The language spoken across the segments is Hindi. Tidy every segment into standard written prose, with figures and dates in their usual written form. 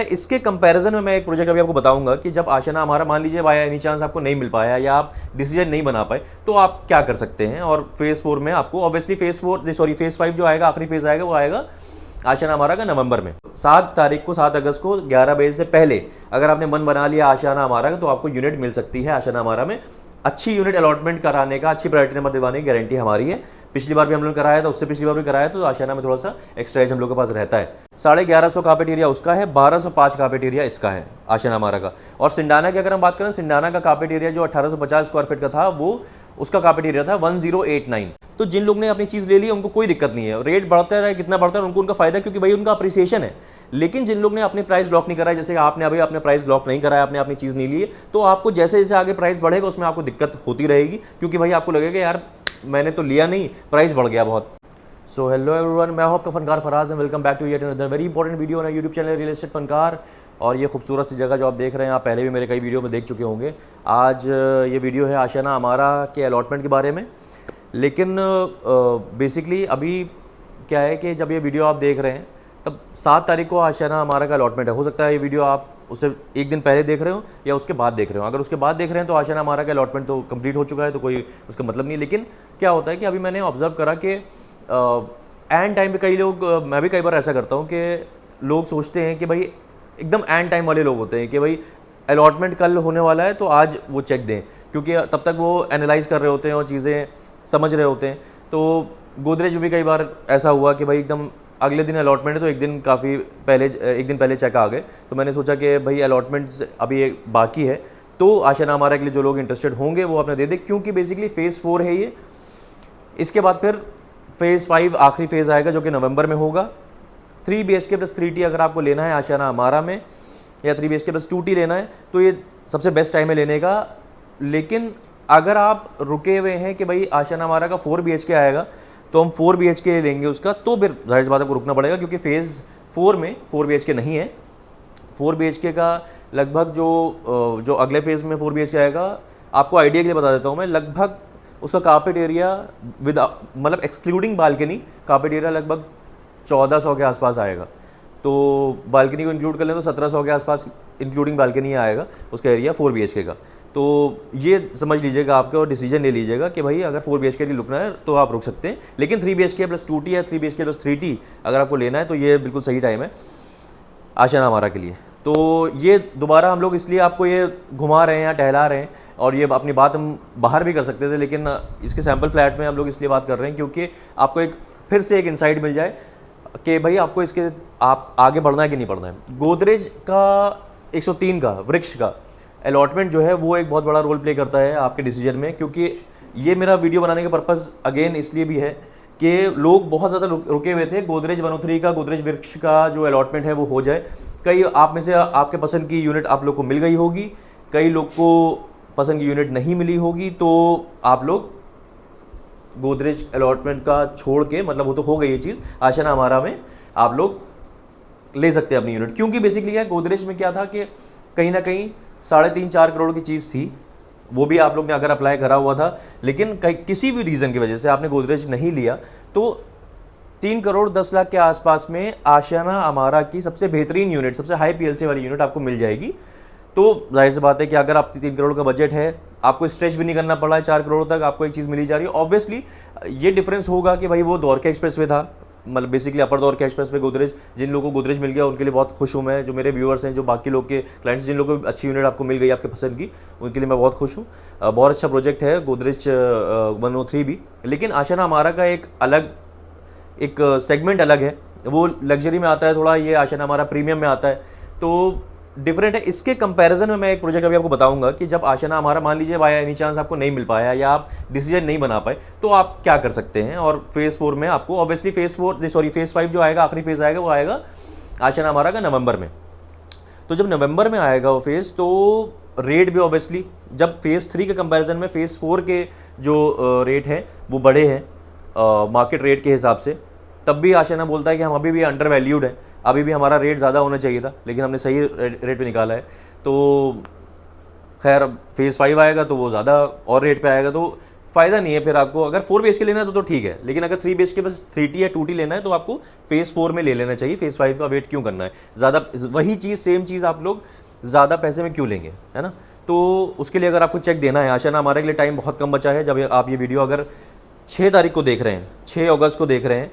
इसके कंपैरिजन में मैं एक प्रोजेक्ट अभी आपको बताऊंगा कि जब आशियाना हमारा मान लीजिए बाय एनी चांस आपको नहीं मिल पाया या आप डिसीजन नहीं बना पाए तो आप क्या कर सकते हैं। और फेज 4 में आपको ऑब्वियसली फेज 5 जो आएगा, आखिरी फेज आएगा, वो आएगा आशियाना हमारा का नवंबर में 7 अगस्त को 11 बजे से पहले अगर आपने मन बना लिया आशियाना हमारा का तो आपको यूनिट मिल सकती है। आशियाना हमारा में अच्छी यूनिट अलॉटमेंट कराने का, अच्छी प्रायोरिटी नंबर दिलवाने की गारंटी हमारी है। पिछली बार भी हम लोग कराया था, उससे पिछली बार भी कराया था, तो आशियाना में थोड़ा सा एक्स्ट्रा एज हम लोग के पास रहता है। 1150 कार्पेट एरिया उसका है, 1205 कार्पेट एरिया इसका है आशियाना हमारा का। और सिंडाना की अगर हम बात करें, सिंडाना का कार्पेट एरिया जो 1850 स्क्वायर फीट का था, वो उसका कार्पेट एरिया था 1089। तो जिन लोग ने अपनी चीज़ ले ली उनको कोई दिक्कत नहीं है, रेट बढ़ता रहा कितना बढ़ता है उनको उनका फायदा, क्योंकि भाई उनका अप्रिसिएशन है। लेकिन जिन लोग ने अपनी प्राइस लॉक नहीं कराया, जैसे आपने अभी अपने प्राइस लॉक नहीं कराया, आपने अपनी चीज़ नहीं ली है, तो आपको जैसे जैसे आगे प्राइस बढ़ेगा उसमें आपको दिक्कत होती रहेगी, क्योंकि भाई आपको लगेगा यार मैंने तो लिया नहीं, प्राइस बढ़ गया बहुत। सो हेलो एवरीवन, मैं हूं आपका Funkaar Faraz and welcome back to yet another very important video on YouTube channel real estate Funkaar. और ये खूबसूरत सी जगह जो आप देख रहे हैं, आप पहले भी मेरे कई वीडियो में देख चुके होंगे। आज ये वीडियो है आशियाना हमारा के अलॉटमेंट के बारे में। लेकिन बेसिकली अभी क्या है कि जब ये वीडियो आप देख रहे हैं तब 7 तारीख को आशियाना हमारा का अलॉटमेंट है। हो सकता है ये वीडियो आप उससे एक दिन पहले देख रहे हो या उसके बाद देख रहे हो। अगर उसके बाद देख रहे हैं तो आशियाना हमारा का अलॉटमेंट तो कंप्लीट हो चुका है, तो कोई उसका मतलब नहीं। लेकिन क्या होता है कि अभी मैंने ऑब्जर्व करा कि एंड टाइम पे कई लोग, मैं भी कई बार ऐसा करता हूँ कि लोग सोचते हैं कि भाई एकदम एंड टाइम वाले लोग होते हैं कि भाई अलॉटमेंट कल होने वाला है तो आज वो चेक दें, क्योंकि तब तक वो एनालाइज कर रहे होते हैं और चीज़ें समझ रहे होते हैं। तो गोदरेज में भी कई बार ऐसा हुआ कि भाई एकदम अगले दिन अलॉटमेंट है तो एक दिन पहले चेक आ गए। तो मैंने सोचा कि भाई अलॉटमेंट अभी एक बाकी है, तो आशियाना हमारा के लिए जो लोग इंटरेस्टेड होंगे वो अपना दे दे, क्योंकि बेसिकली फेज़ 4 है ये। इसके बाद फिर फेज़ 5 आखिरी फेज़ आएगा जो कि नवंबर में होगा। 3 BHK प्लस 3T अगर आपको लेना है आशियाना हमारा में, या 3 BHK प्लस 2T लेना है तो ये सबसे बेस्ट टाइम है लेने का। लेकिन अगर आप रुके हुए हैं कि भाई आशियाना हमारा का 4 BHK आएगा तो हम 4 BHK लेंगे उसका, तो फिर जाहिर सी बात है को रुकना पड़ेगा, क्योंकि फेज़ 4 में 4 BHK नहीं है। 4 BHK का लगभग जो अगले फेज़ में 4 BHK आएगा, आपको आइडिया के लिए बता देता हूँ मैं, लगभग उसका कार्पेट एरिया विद मतलब एक्सक्लूडिंग बालकनी कार्पेट एरिया लगभग 1400 के आसपास आएगा। तो बालकनी को इंक्लूड कर लें तो 1700 के आसपास इंक्लूडिंग बालकनी आएगा उसका एरिया 4 BHK का। तो ये समझ लीजिएगा आपके, और डिसीजन ले लीजिएगा कि भाई अगर 4 BHK के लिए रुकना है तो आप रुक सकते हैं। लेकिन 3 BHK प्लस 2T या 3 BHK प्लस 3T अगर आपको लेना है तो ये बिल्कुल सही टाइम है आशियाना हमारा के लिए। तो ये दोबारा हम लोग इसलिए आपको ये घुमा रहे हैं या टहला रहे हैं, और ये अपनी बात हम बाहर भी कर सकते थे, लेकिन इसके सैम्पल फ्लैट में हम लोग इसलिए बात कर रहे हैं क्योंकि आपको एक फिर से एक इंसाइट मिल जाए कि भाई आपको इसके आप आगे बढ़ना है कि नहीं बढ़ना है। गोदरेज का 103 का वृक्ष का अलॉटमेंट जो है वो एक बहुत बड़ा रोल प्ले करता है आपके डिसीजन में, क्योंकि ये मेरा वीडियो बनाने का पर्पज़ अगेन इसलिए भी है कि लोग बहुत ज़्यादा रुके हुए थे गोदरेज 103 का, गोदरेज वृक्ष का जो अलॉटमेंट है वो हो जाए। कई आप में से आपके पसंद की यूनिट आप लोग को मिल गई होगी, कई लोग को पसंद की यूनिट नहीं मिली होगी, तो आप लोग गोदरेज अलॉटमेंट का छोड़ के, मतलब वो तो हो गई ये चीज़, आशियाना हमारा में आप लोग ले सकते हैं अपनी यूनिट। क्योंकि बेसिकली क्या गोदरेज में क्या था कि कहीं ना कहीं 3.5-4 करोड़ की चीज़ थी, वो भी आप लोग ने अगर अप्लाई करा हुआ था, लेकिन किसी भी रीज़न की वजह से आपने गोदरेज नहीं लिया तो 3 करोड़ 10 लाख के आसपास में आशियाना हमारा की सबसे बेहतरीन यूनिट, सबसे हाई PLC वाली यूनिट आपको मिल जाएगी। तो जाहिर सी बात है कि अगर आप 3 करोड़ का बजट है, आपको स्ट्रेच भी नहीं करना पड़ा है, 4 करोड़ तक आपको एक चीज़ मिली जा रही है। ऑब्वियसली ये डिफरेंस होगा कि भाई वो द्वारका एक्सप्रेस वे था, मतलब basically upper Dwarka expressway Godrej, जिन लोगों को गोदरेज मिल गया उनके लिए बहुत खुश हूँ मैं। जो मेरे व्यूअर्स हैं, जो बाकी लोग के क्लाइंट्स, जिन लोगों को अच्छी यूनिट आपको मिल गई आपके पसंद की, उनके लिए मैं बहुत खुश हूँ। बहुत अच्छा प्रोजेक्ट है गोदरेज 103 भी। लेकिन आशियाना हमारा का एक सेगमेंट अलग है, वो लग्जरी में आता है थोड़ा, ये आशियाना हमारा प्रीमियम में आता है, तो डिफरेंट है। इसके कंपैरिजन में मैं एक प्रोजेक्ट अभी आपको बताऊंगा कि जब आशियाना हमारा मान लीजिए बाय एनी चांस आपको नहीं मिल पाया या आप डिसीजन नहीं बना पाए तो आप क्या कर सकते हैं। और फेज़ 4 में आपको ऑब्वियसली फेज़ 5 जो आएगा, आखिरी फेज़ आएगा, वो आएगा आशियाना हमारा का नवंबर में। तो जब नवंबर में आएगा वो फेज़, तो रेट भी ऑब्वियसली जब फेज़ 3 के कंपैरिजन में फेज़ 4 के जो रेट हैं वो बड़े हैं मार्केट रेट के हिसाब से, तब भी आशियाना बोलता है कि हम अभी भी अंडर वैल्यूड है, अभी भी हमारा रेट ज़्यादा होना चाहिए था, लेकिन हमने सही रेट पे निकाला है। तो खैर फेज़ 5 आएगा तो वो ज़्यादा और रेट पे आएगा। तो फ़ायदा नहीं है फिर आपको। अगर 4 BHK लेना है तो ठीक है, लेकिन अगर 3 BHK बस 3T या 2T लेना है तो आपको फेज़ 4 में ले लेना चाहिए। फेज़ 5 का वेट क्यों करना है ज़्यादा, वही चीज़ सेम चीज़ आप लोग ज़्यादा पैसे में क्यों लेंगे, है ना। तो उसके लिए अगर आपको चेक देना है, आशाना हमारे लिए टाइम बहुत कम बचा है। जब आप ये वीडियो अगर 6 तारीख को देख रहे हैं, 6 अगस्त को देख रहे हैं,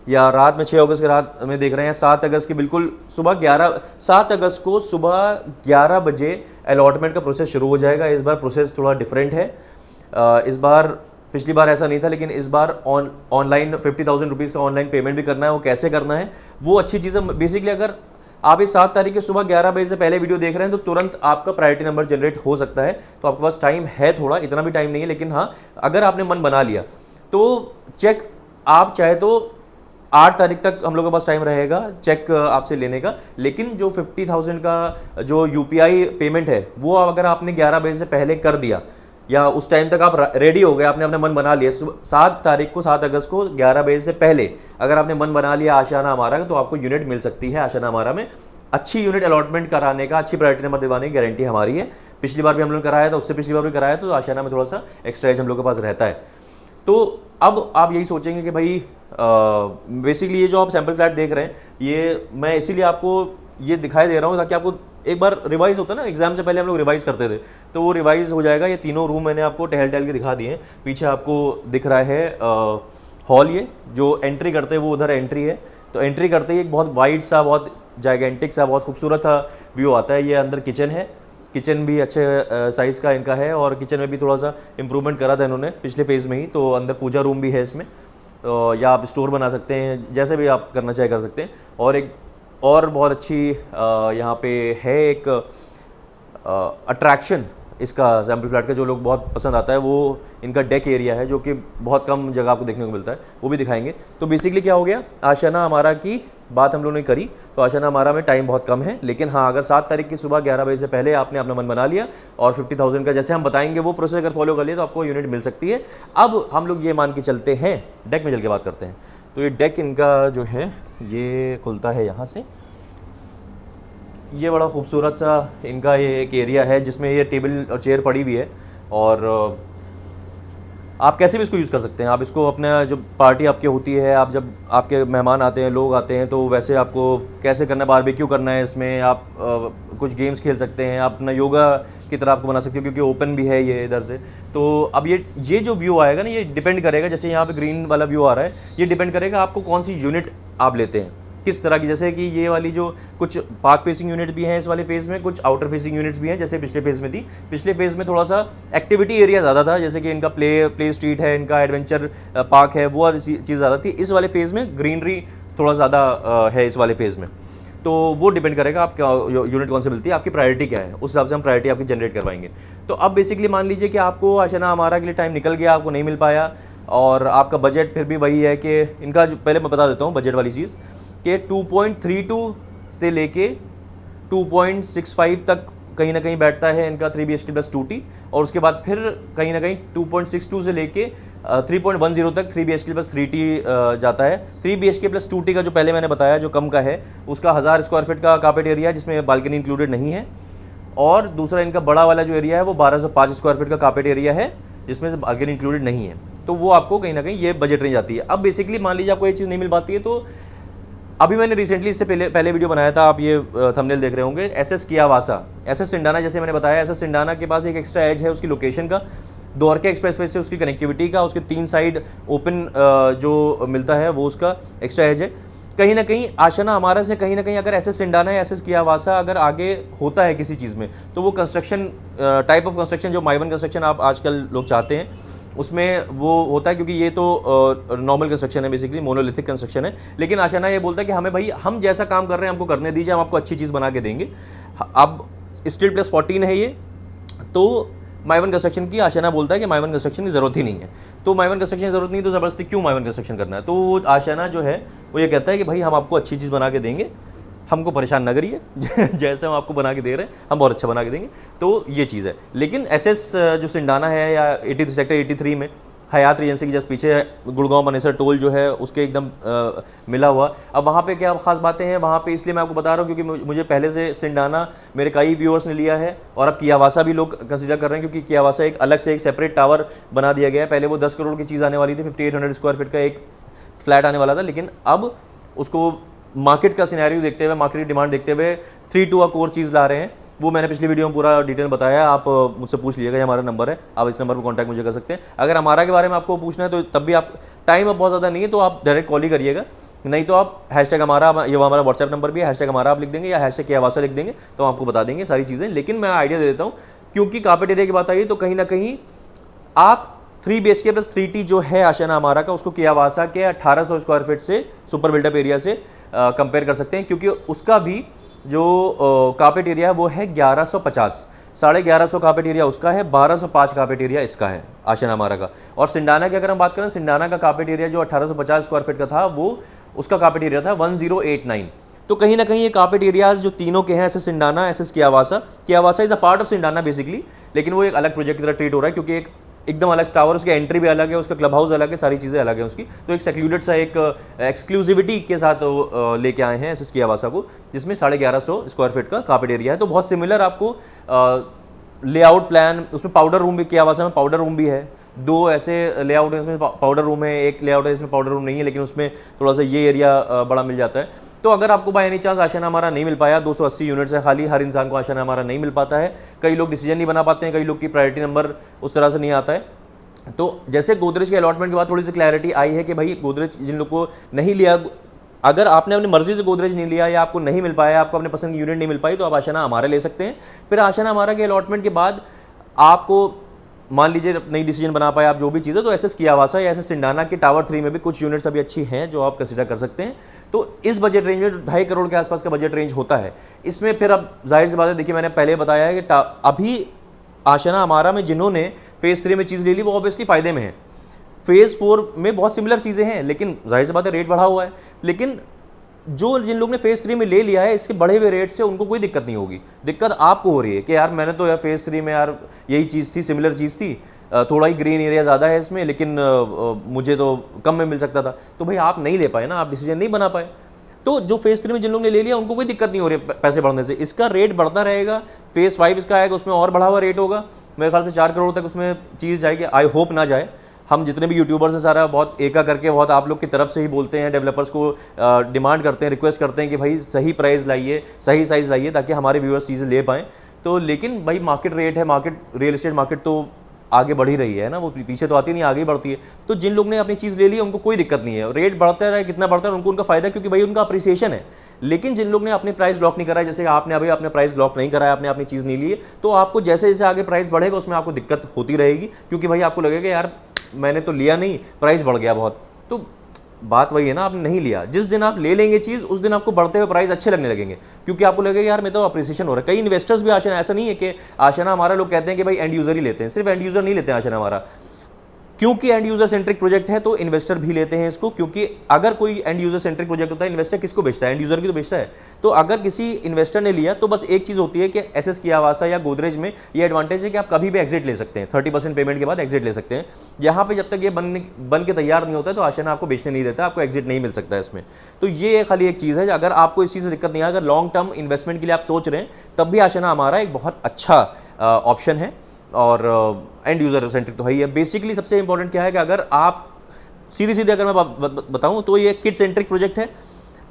या रात में 6 अगस्त की रात में देख रहे हैं, 7 अगस्त की बिल्कुल सुबह 7 अगस्त को सुबह 11 बजे अलॉटमेंट का प्रोसेस शुरू हो जाएगा। इस बार प्रोसेस थोड़ा डिफरेंट है। इस बार, पिछली बार ऐसा नहीं था, लेकिन इस बार ऑनलाइन 50,000 रुपीज़ का ऑनलाइन पेमेंट भी करना है। वो कैसे करना है वो अच्छी चीज़ है। बेसिकली अगर आप इस 7 तारीख के सुबह 11 बजे से पहले वीडियो देख रहे हैं तो तुरंत आपका प्रायोरिटी नंबर जनरेट हो सकता है। तो आपके पास टाइम है, थोड़ा, इतना भी टाइम नहीं है, लेकिन हाँ अगर आपने मन बना लिया तो चेक आप चाहे तो 8 तारीख तक हम लोगों के पास टाइम रहेगा चेक आपसे लेने का। लेकिन जो 50,000 का जो UPI पेमेंट है वो अगर आपने 11 बजे से पहले कर दिया, या उस टाइम तक आप रेडी हो गए, आपने अपना मन बना लिया, 7 तारीख को 7 अगस्त को 11 बजे से पहले अगर आपने मन बना लिया आशाना हमारा का, तो आपको यूनिट मिल सकती है। आशाना हमारा में अच्छी यूनिट अलॉटमेंट कराने का, अच्छी प्रायोरिटी नंबर दिलवाने की गारंटी हमारी है। पिछली बार भी हम लोग ने कराया था, उससे पिछली बार भी कराया, तो आशाना में थोड़ा सा एक्स्ट्रा एज हम लोग के पास रहता है। तो अब आप यही सोचेंगे कि भाई बेसिकली ये जो आप सैम्पल फ्लैट देख रहे हैं, ये मैं इसीलिए आपको ये दिखाई दे रहा हूँ ताकि आपको एक बार रिवाइज होता है ना, एग्जाम से पहले हम लोग रिवाइज करते थे, तो वो रिवाइज हो जाएगा। ये तीनों रूम मैंने आपको टहल टहल के दिखा दिए हैं। पीछे आपको दिख रहा है हॉल, ये जो एंट्री करते हैं वो उधर एंट्री है। तो एंट्री करते ही एक बहुत वाइड सा, बहुत जाइगेंटिक सा, बहुत खूबसूरत सा व्यू आता है। ये अंदर किचन है, किचन भी अच्छे साइज़ का इनका है, और किचन में भी थोड़ा सा इम्प्रूवमेंट करा था इन्होंने पिछले फेज़ में ही। तो अंदर पूजा रूम भी है इसमें, या आप स्टोर बना सकते हैं, जैसे भी आप करना चाहे कर सकते हैं। और एक और बहुत अच्छी यहाँ पे है एक अट्रैक्शन इसका सैम्पल फ्लैट का, जो लोग बहुत पसंद आता है, वो इनका डेक एरिया है, जो कि बहुत कम जगह आपको देखने को मिलता है, वो भी दिखाएंगे। तो बेसिकली क्या हो गया, आशाना हमारा की बात हम लोगों ने करी। तो आशाना हमारा में टाइम बहुत कम है, लेकिन हाँ अगर 7 तारीख की सुबह 11 बजे से पहले आपने अपना मन बना लिया और 50,000 का जैसे हम बताएंगे वो प्रोसेस अगर फॉलो कर लिया तो आपको यूनिट मिल सकती है। अब हम लोग ये मान के चलते हैं, डेक में चल के बात करते हैं। तो ये डेक इनका जो है ये खुलता है यहाँ से, ये बड़ा खूबसूरत सा इनका ये एक एरिया है जिसमें ये टेबल और चेयर पड़ी हुई है, और आप कैसे भी इसको यूज़ कर सकते हैं। आप इसको अपना जब पार्टी आपकी होती है, आप जब आपके मेहमान आते हैं, लोग आते हैं, तो वैसे आपको कैसे करना है, बारबेक्यू करना है, इसमें आप कुछ गेम्स खेल सकते हैं, आप अपना योगा की तरह आपको बना सकते हो, क्योंकि ओपन भी है ये इधर से। तो अब ये जो व्यू आएगा ना, ये डिपेंड करेगा, जैसे यहाँ पे ग्रीन वाला व्यू आ रहा है, ये डिपेंड करेगा आपको कौन सी यूनिट आप लेते हैं, किस तरह की। जैसे कि ये वाली जो कुछ पार्क फेसिंग यूनिट भी हैं इस वाले फेज़ में, कुछ आउटर फेसिंग यूनिट्स भी हैं, जैसे पिछले फेज़ में थी। पिछले फेज़ में थोड़ा सा एक्टिविटी एरिया ज़्यादा था, जैसे कि इनका प्ले स्ट्रीट है, इनका एडवेंचर पार्क है, वो वाली चीज़ ज़्यादा थी। इस वाले फेज़ में ग्रीनरी थोड़ा ज़्यादा है इस वाले फेज़ में। तो वो डिपेंड करेगा आपका यूनिट कौन से मिलती है, आपकी प्रायोरिटी क्या है, उस हिसाब से हम प्रायोरिटी आपकी जनरेट करवाएंगे। तो अब बेसिकली मान लीजिए कि आपको आशाना हमारा के लिए टाइम निकल गया, आपको नहीं मिल पाया, और आपका बजट फिर भी वही है कि इनका पहले मैं बता देता हूँ बजट वाली चीज़, कि 2.32 से लेके 2.65 तक कहीं ना कहीं बैठता है इनका 3 BHK प्लस 2T, और उसके बाद फिर कहीं ना कहीं 2.62 से लेके 3.10 तक 3 BHK प्लस 3T जाता है। 3 BHK प्लस 2T का जो पहले मैंने बताया जो कम का है, उसका 1000 स्क्वायर फीट का कार्पेट एरिया है, जिसमें बालकनी इंक्लूडेड नहीं है। और दूसरा इनका बड़ा वाला जो एरिया है वो 1205 स्क्वायर फीट का कार्पेट एरिया है, जिसमें से बालकनी इंक्लूडेड नहीं है। तो वो आपको कहीं ना कहीं ये बजट रेंज आती है। अब बेसिकली मान लीजिए आपको ये चीज़ नहीं मिल पाती है, तो अभी मैंने रिसेंटली इससे पहले वीडियो बनाया था, आप ये थंबनेल देख रहे होंगे, SS कियावासा, SS सिंडाना, जैसे मैंने बताया SS सिंडाना के पास एक एक्स्ट्रा एज है उसकी लोकेशन का, द्वारका एक्सप्रेसवे से उसकी कनेक्टिविटी का, उसके 3 साइड ओपन जो मिलता है वो उसका एक्स्ट्रा एज है। कहीं ना कहीं आशाना हमारा से कहीं ना कहीं अगर SS सिंडाना या SS कियावासा अगर आगे होता है किसी चीज़ में, तो वो कंस्ट्रक्शन टाइप ऑफ कंस्ट्रक्शन जो माइवन कंस्ट्रक्शन आप आजकल लोग चाहते हैं उसमें वो होता है, क्योंकि ये तो नॉर्मल कंस्ट्रक्शन है, बेसिकली मोनोलिथिक कंस्ट्रक्शन है। लेकिन आशाना ये बोलता है कि हमें भाई हम जैसा काम कर रहे हैं हमको करने दीजिए, हम आपको अच्छी चीज़ बना के देंगे। अब स्टील प्लस 14 है ये, तो माइवन कंस्ट्रक्शन की आशाना बोलता है कि माइवन कंस्ट्रक्शन की ज़रूरत ही नहीं है। तो माइवन कंस्ट्रक्शन की ज़रूरत नहीं, तो ज़बरदस्ती क्यों माइवन कंस्ट्रक्शन करना है। तो आशाना जो है वो ये कहता है कि भाई हम आपको अच्छी चीज़ बना के देंगे, हमको परेशान न करिए जैसे हम आपको बना के दे रहे हैं हम बहुत अच्छा बना के देंगे। तो ये चीज़ है। लेकिन SS जो सिंडाना है या 83 सेक्टर 83 में हयात रीजेंसी के जस्ट पीछे गुड़गांव बनेसर टोल जो है उसके एकदम मिला हुआ। अब वहाँ पे क्या खास बातें हैं वहाँ पे, इसलिए मैं आपको बता रहा हूँ क्योंकि मुझे पहले से सिंडाना मेरे कई व्यूअर्स ने लिया है और अब कियावासा भी लोग कंसीडर कर रहे हैं, क्योंकि कियावासा एक अलग से एक सेपरेट टावर बना दिया गया है। पहले वो 10 करोड़ की चीज़ आने वाली थी, 5800 स्क्वायर फीट का एक फ्लैट आने वाला था, लेकिन अब उसको मार्केट का सिनेरियो देखते हुए, मार्केट की डिमांड देखते हुए 3 to a कोर चीज़ ला रहे हैं। वो मैंने पिछली वीडियो में पूरा डिटेल बताया है, आप मुझसे पूछ लीजिएगा, ये हमारा नंबर है, आप इस नंबर पर कॉन्टैक्ट मुझे कर सकते हैं। अगर हमारा के बारे में आपको पूछना है तो तब भी आप, टाइम अब बहुत ज़्यादा नहीं है तो आप डायरेक्ट कॉल ही करिएगा, नहीं तो आप हैशटैग हमारा, ये हमारा व्हाट्सएप नंबर भी है, हैशटैग हमारा आप लिख देंगे या हैशटैग कियावासा लिख देंगे तो हम आपको बता देंगे सारी चीज़ें। लेकिन मैं आइडिया दे देता हूँ, क्योंकि कार्पेट एरिया की बात आई तो कहीं ना कहीं आप 3 BHK प्लस 3T जो है आशियाना हमारा का, उसको कियावासा के 1800 स्क्वायर फीट से सुपर बिल्डअप एरिया से कंपेयर कर सकते हैं, क्योंकि उसका भी जो कार्पेट एरिया है वो है 1150, 1150 कार्पेट एरिया उसका है, 1205 कार्पेट एरिया इसका है आशियाना हमारा का। और सिंडाना की अगर हम बात करें, सिंडाना का कार्पेट एरिया जो 1850 स्क्वायर फीट का था वो उसका कार्पेट एरिया था 1089। तो कहीं ना कहीं ये कार्पेट एरियाज जो तीनों के हैं, ऐसे सिंडाना ऐसे कियावासा इज अ पार्ट ऑफ सिंडाना बेसिकली, लेकिन वो एक अलग प्रोजेक्ट की तरह ट्रीट हो रहा है, क्योंकि एक एकदम अलग टावर, उसकी एंट्री भी अलग है, उसका क्लब हाउस अलग है, सारी चीज़ें अलग है उसकी। तो एक सेक्लूडेड सा एक एक्सक्लूसिविटी के साथ लेके आए हैं एसएस कियावासा को, जिसमें 1150 स्क्वायर फीट का कार्पेट एरिया है। तो बहुत सिमिलर आपको लेआउट प्लान, उसमें पाउडर रूम भी, कियावासा में पाउडर रूम भी है, 2 ऐसे लेआउट है इसमें पाउडर रूम है, एक लेआउट है इसमें पाउडर रूम नहीं है, लेकिन उसमें थोड़ा सा ये एरिया बड़ा मिल जाता है। तो अगर आपको बाय एनी चांस आशियाना हमारा नहीं मिल पाया, 280 यूनिट्स है खाली, हर इंसान को आशियाना हमारा नहीं मिल पाता है, कई लोग डिसीजन नहीं बना पाते हैं, कई लोग की प्रायोरिटी नंबर उस तरह से नहीं आता है। तो जैसे गोदरेज के अलॉटमेंट के बाद थोड़ी सी क्लैरिटी आई है कि भाई गोदरेज जिन लोग को नहीं लिया, अगर आपने अपनी मर्जी से गोदरेज नहीं लिया या आपको नहीं मिल पाया, आपको अपने पसंद की यूनिट नहीं मिल पाई, तो आप आशियाना हमारा ले सकते हैं। फिर आशियाना हमारा के अलॉटमेंट के बाद आपको मान लीजिए नई डिसीजन बना पाए आप जो भी चीज़ है, तो एसएस कियावासा या एसएस सिंडाना के टावर 3 में भी कुछ यूनिट्स अभी अच्छी हैं जो आप कंसीडर कर सकते हैं। तो इस बजट रेंज में 2.5 करोड़ के आसपास का बजट रेंज होता है। इसमें फिर अब जाहिर सी बात है, देखिए मैंने पहले बताया है कि अभी आशियाना हमारा में जिन्होंने फेज़ 3 में चीज़ ले ली वो ऑब्वियसली फ़ायदे में है। फेज़ 4 में बहुत सिमिलर चीज़ें हैं, लेकिन जाहिर सी बात है रेट बढ़ा हुआ है, लेकिन जिन लोग ने फेज़ 3 में ले लिया है इसके बढ़े हुए रेट से उनको कोई दिक्कत नहीं होगी। दिक्कत आपको हो रही है कि यार मैंने तो यार फेज़ 3 में यार यही चीज़ थी, सिमिलर चीज़ थी, थोड़ा ही ग्रीन एरिया ज़्यादा है इसमें, लेकिन मुझे तो कम में मिल सकता था। तो भाई आप नहीं ले पाए ना, आप डिसीजन नहीं बना पाए। तो जो फेज़ 3 में जिन लोगों ने ले लिया उनको कोई दिक्कत नहीं हो रही पैसे बढ़ने से, इसका रेट बढ़ता रहेगा। फेज़ 5 इसका आएगा, उसमें और बढ़ा हुआ रेट होगा, मेरे ख्याल से 4 करोड़ तक उसमें चीज़ जाएगी। आई होप ना जाए। हम जितने भी यूट्यूबर्स हैं सारा बहुत एका करके बहुत आप लोग की तरफ से ही बोलते हैं, डेवलपर्स को डिमांड करते हैं, रिक्वेस्ट करते हैं कि भाई सही प्राइस लाइए, सही साइज़ लाइए, ताकि हमारे व्यूअर्स चीज़ें ले पाएँ। तो लेकिन भाई मार्केट रेट है, मार्केट रियल एस्टेट मार्केट तो आगे बढ़ ही रही है ना, वो पीछे तो आती नहीं, आगे बढ़ती है। तो जिन लोग ने अपनी चीज़ ले ली उनको कोई दिक्कत नहीं है, रेट बढ़ता रहे कितना बढ़ता है उनको उनका फायदा, क्योंकि भाई उनका अप्रिसिएशन है। लेकिन जिन लोग ने अपने प्राइस लॉक नहीं कराया, जैसे आपने अभी अपने प्राइस लॉक नहीं कराया, आपने अपनी चीज़ नहीं ली है, तो आपको जैसे जैसे आगे प्राइस बढ़ेगा उसमें आपको दिक्कत होती रहेगी, क्योंकि भाई आपको लगेगा यार मैंने तो लिया नहीं, प्राइस बढ़ गया बहुत। तो बात वही है ना, आपने नहीं लिया, जिस दिन आप ले लेंगे चीज़ उस दिन आपको बढ़ते हुए प्राइस अच्छे लगने लगेंगे, क्योंकि आपको लगेगा यार मैं तो अप्रिसिएशन हो रहा है। कई इन्वेस्टर्स भी आशियाना, ऐसा नहीं है कि आशियाना हमारा लोग कहते हैं कि भाई एंड यूज़र ही लेते हैं, सिर्फ एंड यूज़र नहीं लेते हैं आशियाना हमारा, क्योंकि एंड यूजर सेंट्रिक प्रोजेक्ट है तो इन्वेस्टर भी लेते हैं इसको। क्योंकि अगर कोई एंड यूजर सेंट्रिक प्रोजेक्ट होता है, इन्वेस्टर किसको बेचता है, एंड यूजर की तो बेचता है। तो अगर किसी इन्वेस्टर ने लिया तो बस एक चीज़ होती है कि एसएस कियावासा या गोदरेज में ये एडवांटेज है कि आप कभी भी एग्जिट ले सकते हैं, 30% पेमेंट के बाद एग्जिट ले सकते हैं। यहाँ पे जब तक ये बन के तैयार नहीं होता है तो आशियाना आपको बेचने नहीं देता, आपको एग्जिट नहीं मिल सकता है इसमें। तो ये खाली एक चीज़ है, अगर आपको इस चीज़ से दिक्कत नहीं है, अगर लॉन्ग टर्म इन्वेस्टमेंट के लिए आप सोच रहे हैं तब भी आशियाना हमारा एक बहुत अच्छा ऑप्शन है। और एंड यूज़र सेंट्रिक तो है ही है। बेसिकली सबसे इंपॉर्टेंट क्या है कि अगर आप सीधी अगर मैं बताऊं तो ये किड सेंट्रिक प्रोजेक्ट है।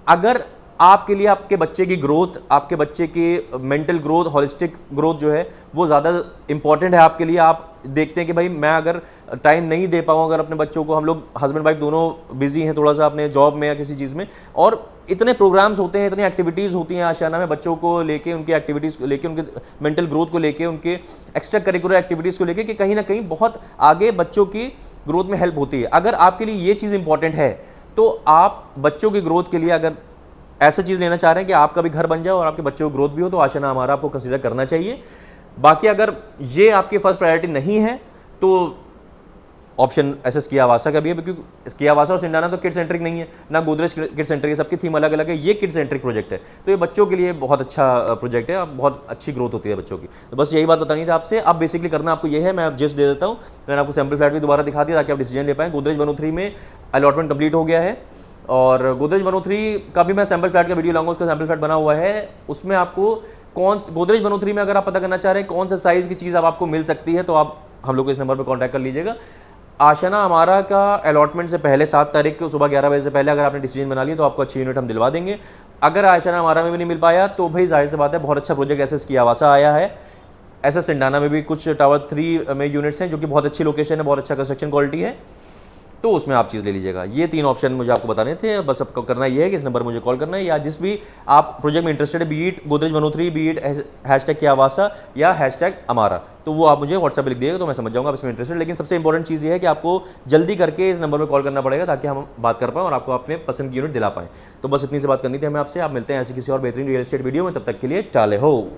अगर आपके लिए आपके बच्चे की ग्रोथ, आपके बच्चे की मेंटल ग्रोथ, हॉलिस्टिक ग्रोथ जो है वो ज़्यादा इंपॉर्टेंट है आपके लिए, आप देखते हैं कि भाई मैं अगर टाइम नहीं दे पाऊँ, अगर अपने बच्चों को, हम लोग हस्बैंड वाइफ दोनों बिजी हैं थोड़ा सा अपने जॉब में या किसी चीज़ में, और इतने प्रोग्राम्स होते हैं, इतनी एक्टिविटीज़ होती हैं आशियाना में बच्चों को लेके, उनकी एक्टिविटीज़ को लेके, उनके मेंटल ग्रोथ को लेके, उनके एक्स्ट्रा करिकुलर एक्टिविटीज़ को लेके, कि कहीं ना कहीं बहुत आगे बच्चों की ग्रोथ में हेल्प होती है। अगर आपके लिए ये चीज़ इंपॉर्टेंट है तो आप बच्चों की ग्रोथ के लिए अगर ऐसा चीज़ लेना चाह रहे हैं कि आपका भी घर बन जाए और आपके बच्चों की ग्रोथ भी हो, तो आशियाना हमारा आपको कंसीडर करना चाहिए। बाकी अगर ये आपकी फर्स्ट प्रायोरिटी नहीं है तो ऑप्शन एसएस किया आवासा का भी है, क्योंकि किया आवासा और सिंडाना तो किड सेंट्रिक नहीं है, ना गोदरेज किड सेंट्रिक है, सबकी थीम अलग अलग है। ये किड सेंट्रिक प्रोजेक्ट है, तो ये बच्चों के लिए बहुत अच्छा प्रोजेक्ट है, बहुत अच्छी ग्रोथ होती है बच्चों की। तो बस यही बात बतानी थी आपसे। अब बेसिकली करना आपको ये है, मैं आप जस्ट दे देता हूँ, मैंने आपको सैम्पल फ्लैट भी दोबारा दिखा दिया ताकि आप डिसीजन ले पाएँ। गोदरेज 103 में अलॉटमेंट कंप्लीट हो गया है, और गोदरेज 103 का भी मैं सैम्पल फ्लैट का वीडियो लाऊंगा, उसका सैम्पल फ्लैट बना हुआ है। उसमें आपको कौन गोदरेज 103 में अगर आप पता करना चाह रहे हैं कौन सा साइज़ की चीज़ अब आपको मिल सकती है, तो आप हम लोग को इस नंबर पर कॉन्टैक्ट कर लीजिएगा। आशना हमारा का अलॉटमेंट से पहले 7 तारीख को सुबह 11 बजे से पहले अगर आपने डिसीजन बना लिया तो आपको अच्छी यूनिट हम दिलवा देंगे। अगर आशना हमारा में भी नहीं मिल पाया तो भाई जाहिर सी बात है, बहुत अच्छा प्रोजेक्ट एसएस की आवासा आया है। एसएस सिंडाना में भी कुछ टावर 3 में यूनिट्स हैं जो कि बहुत अच्छी लोकेशन है, बहुत अच्छा कंस्ट्रक्शन क्वालिटी है, तो उसमें आप चीज़ ले लीजिएगा। ये 3 ऑप्शन मुझे आपको बताने थे। बस आपको करना ये है कि इस नंबर पर मुझे कॉल करना है, या जिस भी आप प्रोजेक्ट में इंटरेस्टेड है, बीट गोदरेज 103, बीट हैशटैग की आवासा या हैशटैग हमारा, तो वो आप मुझे व्हाट्सएप पे लिख दिएगा तो मैं समझ जाऊँगा आप इसमें इंटरेस्टेड। लेकिन सबसे इंपॉर्टेंट चीज़ ये है कि आपको जल्दी करके इस नंबर पर कॉल करना पड़ेगा ताकि हम बात कर पाएँ और आपको अपने पसंद की यूनिट दिला पाएँ। तो बस इतनी सी बात करनी थी हमें आपसे। आप मिलते हैं ऐसी किसी और बेहतरीन रियल एस्टेट वीडियो में, तब तक के लिए टाले हो।